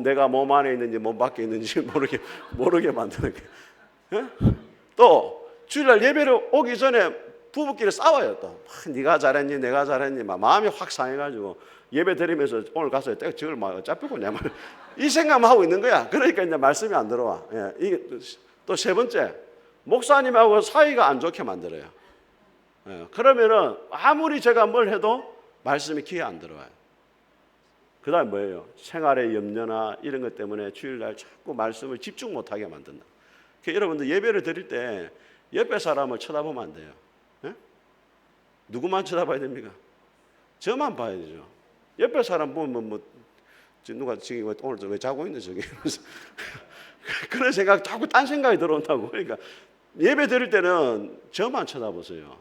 내가 몸 안에 있는지 몸 밖에 있는지 모르게 만드는 게. 예? 또 주일날 예배를 오기 전에 부부끼리 싸워요. 또 네가 잘했니 내가 잘했니 막 마음이 확 상해가지고 예배 드리면서 오늘 가서 저걸 막 어차피 그냥 이 생각만 하고 있는 거야. 그러니까 이제 말씀이 안 들어와. 예. 이게 또 세 번째, 목사님하고 사이가 안 좋게 만들어요. 예. 그러면은 아무리 제가 뭘 해도 말씀이 귀에 안 들어와요. 그다음에 뭐예요? 생활의 염려나 이런 것 때문에 주일날 자꾸 말씀을 집중 못하게 만든다. 그러니까 여러분들 예배를 드릴 때 옆에 사람을 쳐다보면 안 돼요. 예? 누구만 쳐다봐야 됩니까? 저만 봐야 되죠. 옆에 사람 보면 뭐 누가 지금 오늘 왜 자고 있는 저기 그런 생각 자꾸 딴 생각이 들어온다고. 그러니까 예배 드릴 때는 저만 쳐다보세요.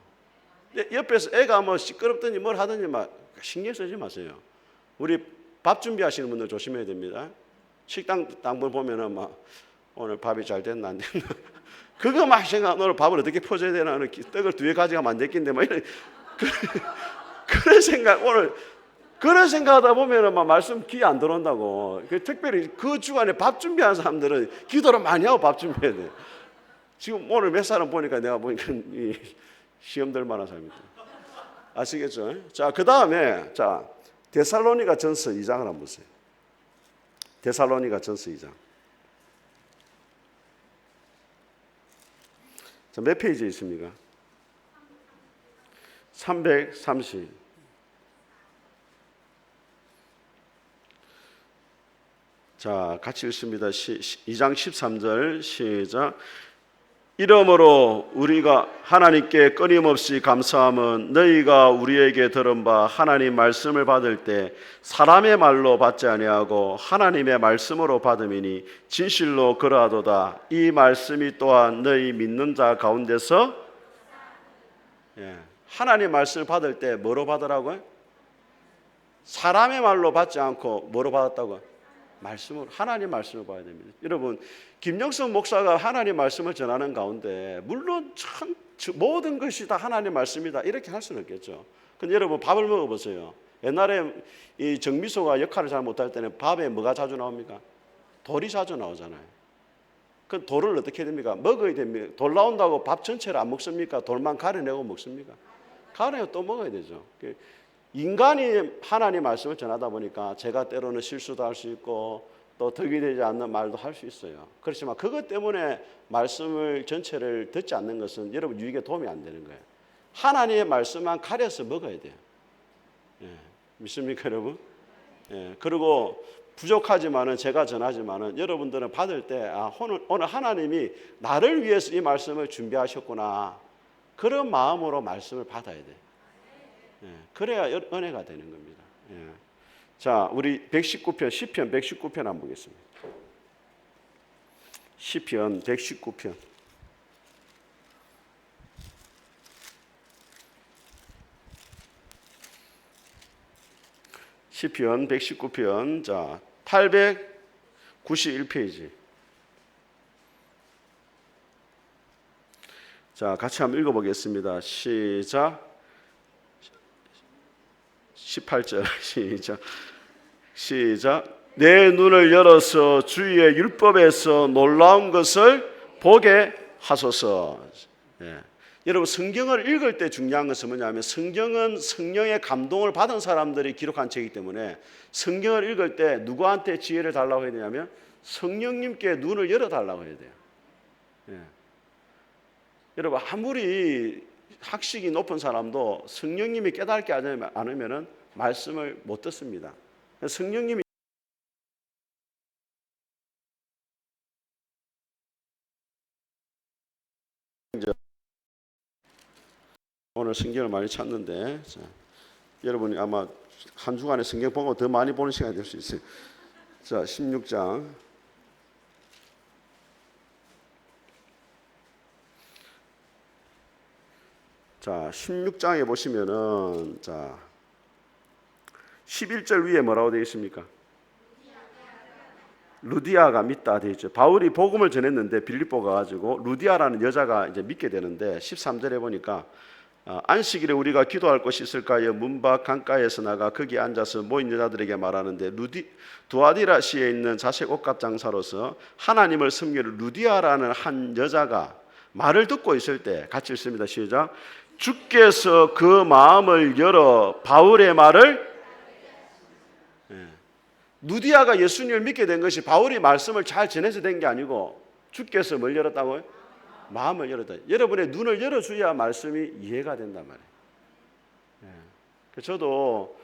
옆에서 애가 뭐 시끄럽더니 뭘 하더니 막 신경 쓰지 마세요. 우리 밥 준비하시는 분들 조심해야 됩니다. 식당 땅볼 보면은 막 오늘 밥이 잘 됐나 안 됐나 그거 막 생각 오늘 밥을 어떻게 퍼줘야 되나 떡을 2개 가져가면 안 됐긴데 막 이런 그런 생각 오늘 그런 생각하다 보면은 막 말씀 귀에 안 들어온다고. 특별히 그 주간에 밥 준비하는 사람들은 기도를 많이 하고 밥 준비해야 돼. 지금 오늘 몇 사람 보니까 내가 보니까 시험 들 만한 사람이다. 아시겠죠? 자, 그 다음에 자 데살로니가 전서 2장을 한번 보세요. 데살로니가 전서 2장. 자, 몇 페이지에 있습니까? 330. 자, 같이 읽습니다. 2장 13절 시작. 이러므로 우리가 하나님께 끊임없이 감사함은 너희가 우리에게 들은 바 하나님 말씀을 받을 때 사람의 말로 받지 아니하고 하나님의 말씀으로 받음이니 진실로 그러하도다. 이 말씀이 또한 너희 믿는 자 가운데서 하나님 말씀을 받을 때 뭐로 받으라고요? 사람의 말로 받지 않고 뭐로 받았다고요? 말씀으로, 하나님 말씀을 봐야 됩니다. 여러분, 김영선 목사가 하나님 말씀을 전하는 가운데 물론 참 모든 것이 다 하나님 말씀이다 이렇게 할 수는 없겠죠. 근데 여러분 밥을 먹어보세요. 옛날에 이 정미소가 역할을 잘 못할 때는 밥에 뭐가 자주 나옵니까? 돌이 자주 나오잖아요. 그 돌을 어떻게 됩니까? 먹어야 됩니까? 돌 나온다고 밥 전체를 안 먹습니까? 돌만 가려내고 먹습니까? 가려내고 또 먹어야 되죠. 인간이 하나님 말씀을 전하다 보니까 제가 때로는 실수도 할 수 있고 또 덕이 되지 않는 말도 할 수 있어요. 그렇지만 그것 때문에 말씀을 전체를 듣지 않는 것은 여러분 유익에 도움이 안 되는 거예요. 하나님의 말씀만 가려서 먹어야 돼요. 믿습니까 여러분? 그리고 부족하지만은 제가 전하지만은 여러분들은 받을 때 오늘 하나님이 나를 위해서 이 말씀을 준비하셨구나 그런 마음으로 말씀을 받아야 돼요. 그래야 은혜가 되는 겁니다. 자, 우리 119편, 시편 119편 한번 보겠습니다. 시편 119편. 시편 119편. 자, 891페이지. 자, 같이 한번 읽어보겠습니다. 시작. 18절 시작. 내 눈을 열어서 주의 율법에서 놀라운 것을 보게 하소서. 여러분 성경을 읽을 때 중요한 것은 뭐냐면 성경은 성령의 감동을 받은 사람들이 기록한 책이기 때문에 성경을 읽을 때 누구한테 지혜를 달라고 해야 되냐면 성령님께 눈을 열어달라고 해야 돼요. 여러분 아무리 학식이 높은 사람도 성령님이 깨닫게 않으면 말씀을 못 듣습니다. 성령님이 오늘 성경을 많이 찾는데 자, 여러분이 아마 한 주간에 성경 보고 더 많이 보는 시간이 될 수 있어요. 자, 16장. 자, 16장에 보시면은 자 11절 위에 뭐라고 되어 있습니까? 루디아가 믿다 되어 있죠. 바울이 복음을 전했는데 빌립보가 가지고 루디아라는 여자가 이제 믿게 되는데 13절에 보니까 안식일에 우리가 기도할 곳이 있을까요? 문 밖 강가에서 나가 거기 앉아서 모인 여자들에게 말하는데 두아디라시에 있는 자색 옷값 장사로서 하나님을 섬기는 루디아라는 한 여자가 말을 듣고 있을 때 같이 읽습니다. 시작. 주께서 그 마음을 열어 바울의 말을 루디아가 예수님을 믿게 된 것이 바울이 말씀을 잘 전해서 된 게 아니고 주께서 뭘 열었다고요? 마음을 열었다. 여러분의 눈을 열어줘야 말씀이 이해가 된단 말이에요. 저도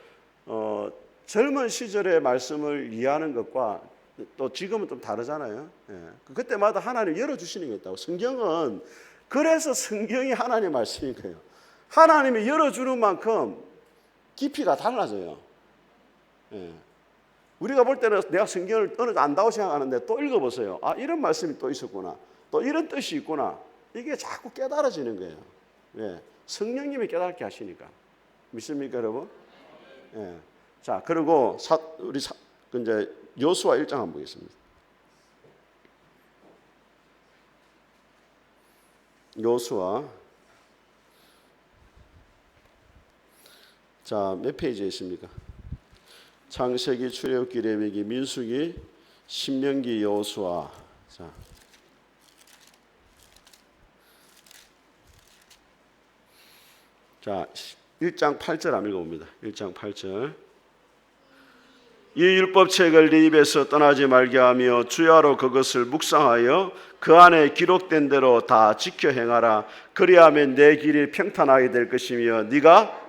젊은 시절의 말씀을 이해하는 것과 또 지금은 좀 다르잖아요. 그때마다 하나님 열어주시는 게 있다고. 성경은 그래서 성경이 하나님의 말씀인 거예요. 하나님이 열어주는 만큼 깊이가 달라져요. 우리가 볼 때는 내가 성경을 어느 정도 안다고 생각하는데 또 읽어보세요. 아, 이런 말씀이 또 있었구나. 또 이런 뜻이 있구나. 이게 자꾸 깨달아지는 거예요. 성령님이 깨닫게 하시니까. 믿습니까, 여러분? 자, 그리고 우리 이제 여호수아 1장 한번 보겠습니다. 여호수아. 자, 몇 페이지에 있습니까? 창세기, 출애굽기, 레위기, 민수기, 신명기, 여호수아. 자, 1장 8절 한번 읽어봅니다. 1장 8절. 이 율법책을 네 입에서 떠나지 말게 하며 주야로 그것을 묵상하여 그 안에 기록된 대로 다 지켜 행하라. 그리하면 내 길이 평탄하게 될 것이며 네가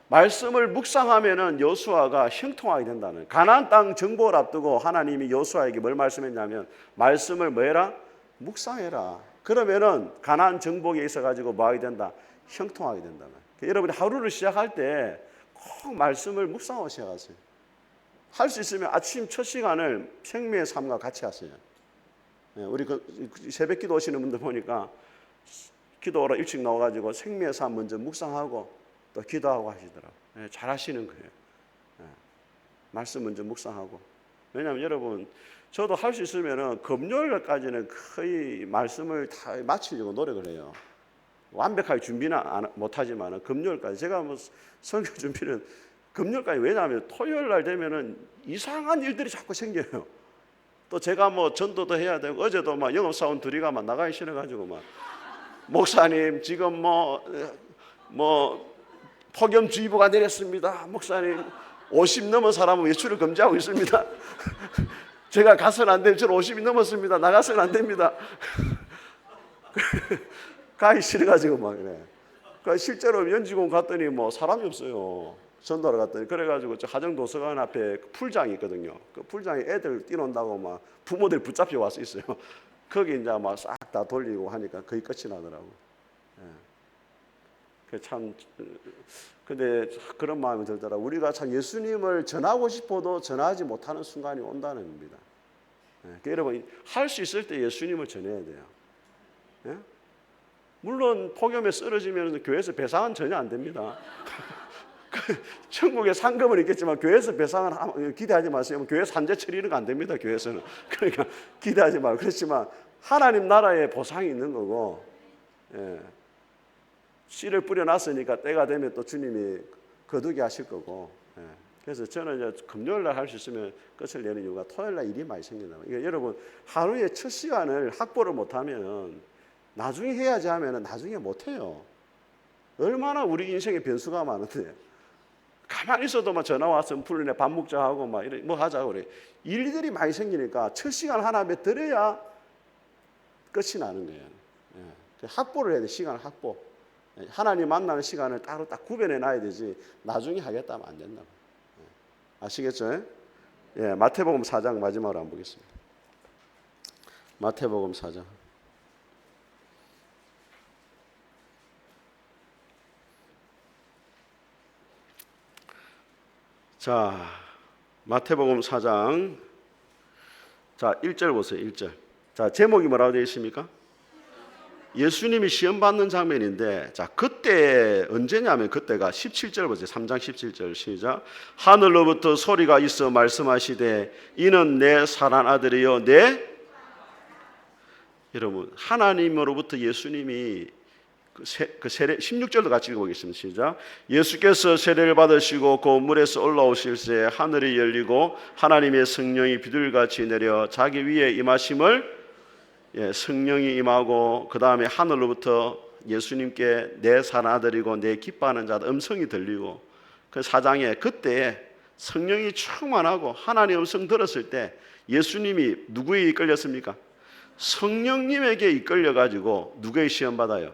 말씀을 묵상하면은 여호수아가 형통하게 된다는. 가나안 땅 정복을 앞두고 하나님이 여호수아에게 뭘 말씀했냐면 말씀을 뭐해라? 묵상해라. 그러면은 가나안 정복에 있어 가지고 뭐 하게 된다? 형통하게 된다. 여러분이 하루를 시작할 때 꼭 말씀을 묵상하고 시작하세요. 할 수 있으면 아침 첫 시간을 생명의 삶과 같이 하세요. 우리 새벽 기도 오시는 분들 보니까 기도하러 일찍 나와가지고 생명의 삶 먼저 묵상하고 또 기도하고 하시더라고요. 잘 하시는 거예요. 말씀 먼저 묵상하고. 왜냐하면 여러분, 저도 할 수 있으면 금요일까지는 거의 말씀을 다 마치려고 노력을 해요. 완벽하게 준비는 못하지만 금요일까지. 제가 뭐 설교 준비는 금요일까지. 왜냐하면 토요일 날 되면은 이상한 일들이 자꾸 생겨요. 또 제가 뭐 전도도 해야 되고, 어제도 막 영업사원 둘이가 막 나가기 싫어가지고 막 목사님 지금 뭐 폭염주의보가 내렸습니다. 목사님 50 넘은 사람은 외출을 금지하고 있습니다. 제가 가서는 안 되면 저는 50이 넘었습니다. 나가서는 안 됩니다. 가기 싫어가지고 막 그래. 그러니까 실제로 연지공 갔더니 뭐 사람이 없어요. 전도하러 갔더니. 그래가지고 저 하정도서관 앞에 풀장이 있거든요. 그 풀장에 애들 뛰논다고 막 부모들 붙잡혀 와서 있어요. 거기 이제 막 싹 다 돌리고 하니까 거의 끝이 나더라고. 참, 근데 그런 마음이 들더라. 우리가 참 예수님을 전하고 싶어도 전하지 못하는 순간이 온다는 겁니다. 그러니까 여러분, 할 수 있을 때 예수님을 전해야 돼요. 물론 폭염에 쓰러지면 교회에서 배상은 전혀 안 됩니다. 천국에 상금은 있겠지만 교회에서 배상은 기대하지 마세요. 교회 산재 처리는 안 됩니다. 교회에서는. 그러니까 기대하지 말고. 그렇지만 하나님 나라에 보상이 있는 거고, 씨를 뿌려놨으니까 때가 되면 또 주님이 거두게 하실 거고. 그래서 저는 이제 금요일 날 할 수 있으면 끝을 내는 이유가 토요일 날 일이 많이 생긴다. 그러니까 여러분, 하루에 첫 시간을 확보를 못하면 나중에 해야지 하면 나중에 못해요. 얼마나 우리 인생에 변수가 많은데. 가만히 있어도 막 전화 와서 풀리네, 밥 먹자 하고 막 이래, 뭐 하자고 그래. 일들이 많이 생기니까 첫 시간 하나 몇 들어야 끝이 나는 거예요. 확보를 해야 돼, 시간 확보. 하나님 만나는 시간을 따로 딱 구별해 놔야 되지 나중에 하겠다 하면 안 된다. 아시겠죠? 마태복음 4장 마지막으로 한번 보겠습니다. 마태복음 4장. 자, 마태복음 4장. 자, 1절 보세요. 1절. 자, 제목이 뭐라고 되어 있습니까? 예수님이 시험 받는 장면인데, 자, 그때 언제냐면 그때가 17절 보세요. 3장 17절 시작. 하늘로부터 소리가 있어 말씀하시되 이는 내 사랑하는 아들이요 여러분, 하나님으로부터 예수님이 그 세례 16절도 같이 읽어보겠습니다. 시작. 예수께서 세례를 받으시고 그 물에서 올라오실 때 하늘이 열리고 하나님의 성령이 비둘기같이 내려 자기 위에 임하심을, 성령이 임하고 그 다음에 하늘로부터 예수님께 내 사랑하는 아들이고 내 기뻐하는 자다 음성이 들리고, 그 4장에 그때 성령이 충만하고 하나님의 음성 들었을 때 예수님이 누구에게 이끌렸습니까? 성령님에게 이끌려가지고 누구의 시험 받아요?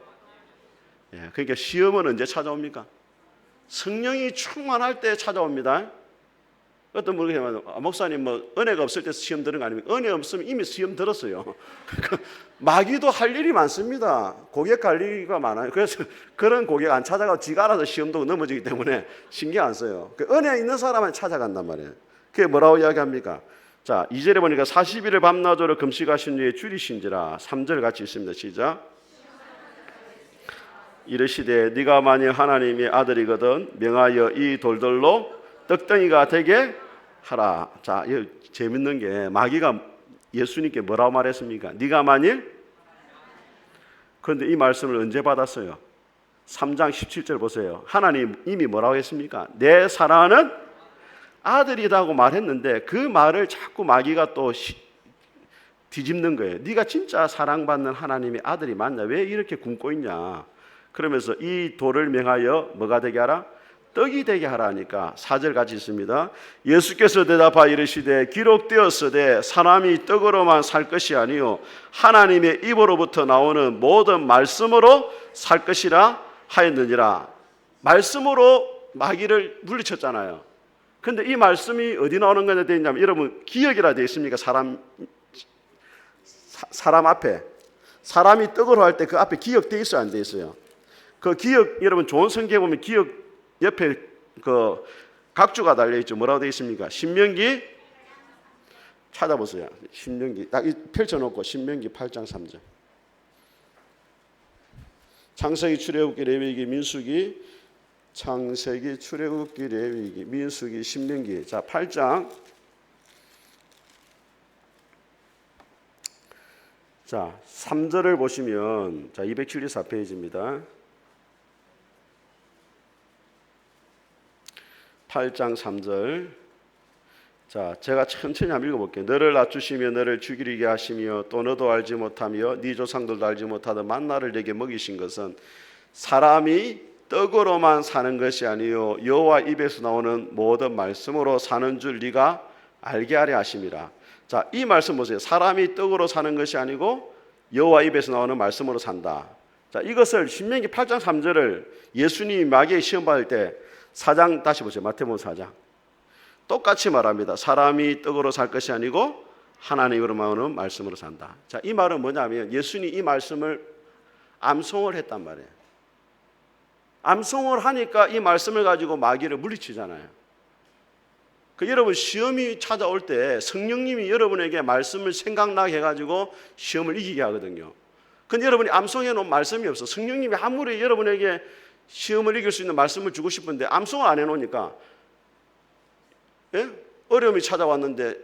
그러니까 시험은 언제 찾아옵니까? 성령이 충만할 때 찾아옵니다. 어떤 분이 목사님 은혜가 없을 때 시험 들은 거 아닙니까? 은혜 없으면 이미 시험 들었어요. 마귀도 할 일이 많습니다. 고객 할 일이 많아요. 그래서 그런 고객 안 찾아가고 지가 알아서 시험도 넘어지기 때문에 신경 안 써요. 은혜 있는 사람은 찾아간단 말이에요. 그게 뭐라고 이야기합니까? 자, 2절에 보니까 40일을 밤낮으로 금식하신 후에 줄이신지라. 3절 같이 있습니다. 시작. 이르시되 네가 만일 하나님의 아들이거든 명하여 이 돌들로 떡덩이가 되게 하라. 자, 재밌는 게 마귀가 예수님께 뭐라고 말했습니까? 네가 만일. 그런데 이 말씀을 언제 받았어요? 3장 17절 보세요. 하나님 이미 뭐라고 했습니까? 내 사랑하는 아들이라고 말했는데 그 말을 자꾸 마귀가 또 뒤집는 거예요. 네가 진짜 사랑받는 하나님의 아들이 맞냐? 왜 이렇게 굶고 있냐? 그러면서 이 돌을 명하여 뭐가 되게 하라? 떡이 되게 하라니까 4절 같이 있습니다. 예수께서 대답하 이르시되 기록되었으되 사람이 떡으로만 살 것이 아니요 하나님의 입으로부터 나오는 모든 말씀으로 살 것이라 하였느니라. 말씀으로 마귀를 물리쳤잖아요. 근데 이 말씀이 어디 나오는 거냐 되어 있냐면 여러분 기억이라 되어 있습니까? 사람 앞에 사람이 떡으로 할 때 그 앞에 기억 되어 있어요? 안 되어 있어요? 그 기억 여러분 좋은 성경에 보면 기억 옆에 그 각주가 달려 있죠. 뭐라고 되어 있습니까? 신명기 찾아보세요. 신명기 딱 펼쳐놓고 신명기 8장 3절. 창세기, 출애굽기, 레위기, 민수기, 창세기, 출애굽기, 레위기, 민수기, 신명기. 자, 8장. 자, 3절을 보시면 자, 274페이지입니다. 8장 3절. 자, 제가 천천히 한번 읽어볼게요. 너를 낮추시며 너를 죽이게 하시며 또 너도 알지 못하며 네 조상들도 알지 못하던 만나를 내게 먹이신 것은 사람이 떡으로만 사는 것이 아니요 여호와 입에서 나오는 모든 말씀으로 사는 줄 네가 알게 하려 하심이라. 자, 이 말씀 보세요. 사람이 떡으로 사는 것이 아니고 여호와 입에서 나오는 말씀으로 산다. 자, 이것을 신명기 8장 3절을 예수님이 마귀의 시험 받을 때 4장 다시 보세요. 마태복음 4장. 똑같이 말합니다. 사람이 떡으로 살 것이 아니고 하나님으로만 오는 말씀으로 산다. 자, 이 말은 뭐냐면 예수님이 이 말씀을 암송을 했단 말이에요. 암송을 하니까 이 말씀을 가지고 마귀를 물리치잖아요. 여러분 시험이 찾아올 때 성령님이 여러분에게 말씀을 생각나게 해가지고 시험을 이기게 하거든요. 근데 여러분이 암송해 놓은 말씀이 없어. 성령님이 아무리 여러분에게 시험을 이길 수 있는 말씀을 주고 싶은데 암송을 안 해놓으니까 어려움이 찾아왔는데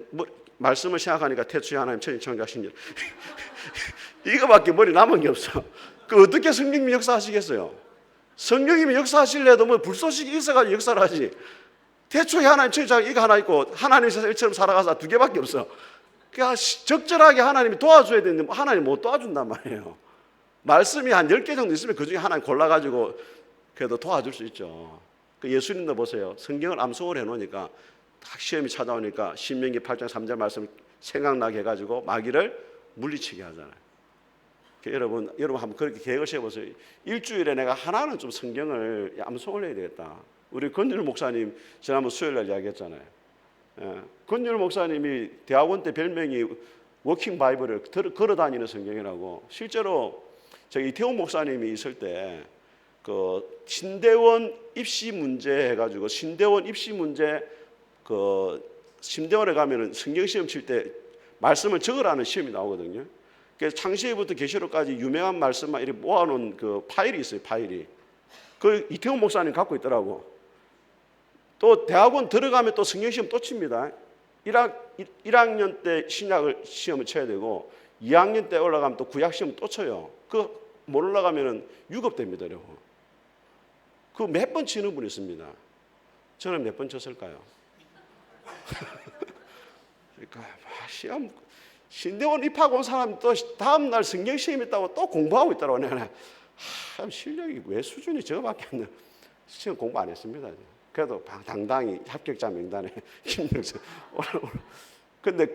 말씀을 생각하니까 태초에 하나님 천지창조하신 일 이거밖에 머리 남은 게 없어. 어떻게 성령님이 역사하시겠어요? 성령님이 역사하실래도 불쏘시기 있어가지고 역사를 하지. 태초에 하나님 천지창조 이거 하나 있고 하나님 세상처럼 살아가서 두 개밖에 없어. 그러니까 적절하게 하나님이 도와줘야 되는데 하나님 못 도와준단 말이에요. 말씀이 한 10개 정도 있으면 그중에 하나님 골라가지고 그래도 도와줄 수 있죠. 예수님도 보세요. 성경을 암송을 해놓으니까 딱 시험이 찾아오니까 신명기 8장 3절 말씀 생각나게 해가지고 마귀를 물리치게 하잖아요. 여러분 한번 그렇게 계획을 세워보세요. 일주일에 내가 하나는 좀 성경을 암송을 해야 되겠다. 우리 권율 목사님 지난번 수요일날 이야기했잖아요. 권율 목사님이 대학원 때 별명이 워킹 바이블을 걸어다니는 성경이라고. 실제로 저기 이태원 목사님이 있을 때 그 신대원 입시 문제 해가지고 신대원 입시 문제 신대원에 가면은 성경 시험 칠 때 말씀을 적으라는 시험이 나오거든요. 그래서 창세기부터 계시록까지 유명한 말씀만 이렇게 모아놓은 그 파일이 있어요. 파일이. 그 이태원 목사님 갖고 있더라고. 또 대학원 들어가면 또 성경 시험 또 칩니다. 1학년 때 신약을 시험을 쳐야 되고 2학년 때 올라가면 또 구약 시험 또 쳐요. 그 못 올라가면은 유급됩니다. 여러분. 그 몇 번 치는 분이 있습니다. 저는 몇 번 쳤을까요? 그러니까 시험 신대원 입학하고 온 사람 또 다음 날 성경 시험 있다고 또 공부하고 있더라고. 내가 실력이 왜 수준이 저거밖에 안 돼. 시험 공부 안 했습니다. 그래도 당당히 합격자 명단에 김명수. 근데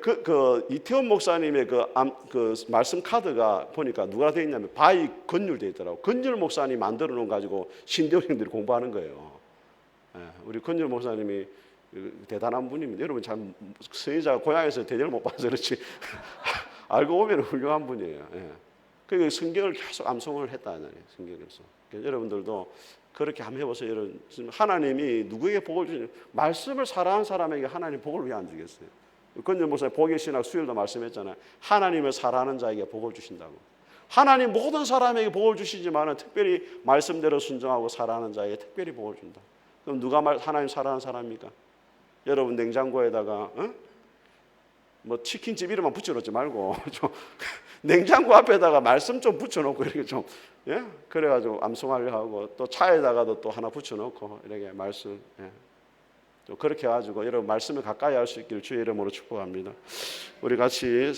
이태원 목사님의 그 말씀 카드가 보니까 누가 돼 있냐면 바이 건율 돼 있더라고. 건율 목사님 만들어 놓은 가지고 신대원생들이 공부하는 거예요. 우리 건율 목사님이 대단한 분입니다. 여러분 참 선지자가 고향에서 대접을 못 받아서 그렇지 알고 보면 훌륭한 분이에요. 그 성경을 계속 암송을 했다는 성경에서. 여러분들도 그렇게 한번 해보세요. 여러분 하나님이 누구에게 복을 주시는 말씀을 사랑하는 사람에게 하나님 복을 왜 안 주겠어요? 건율 목사님 복의 신학 수요일도 말씀했잖아요. 하나님을 사랑하는 자에게 복을 주신다고. 하나님 모든 사람에게 복을 주시지만 특별히 말씀대로 순종하고 사랑하는 자에게 특별히 복을 준다. 그럼 누가 하나님 사랑하는 사람입니까? 여러분 냉장고에다가 뭐 치킨집 이름만 붙여놓지 말고 좀 냉장고 앞에다가 말씀 좀 붙여놓고 이렇게 좀 그래가지고 암송하려 하고 또 차에다가도 또 하나 붙여놓고 이렇게 말씀 또 그렇게 해가지고 여러분 말씀을 가까이 할 수 있기를 주의 이름으로 축복합니다. 우리 같이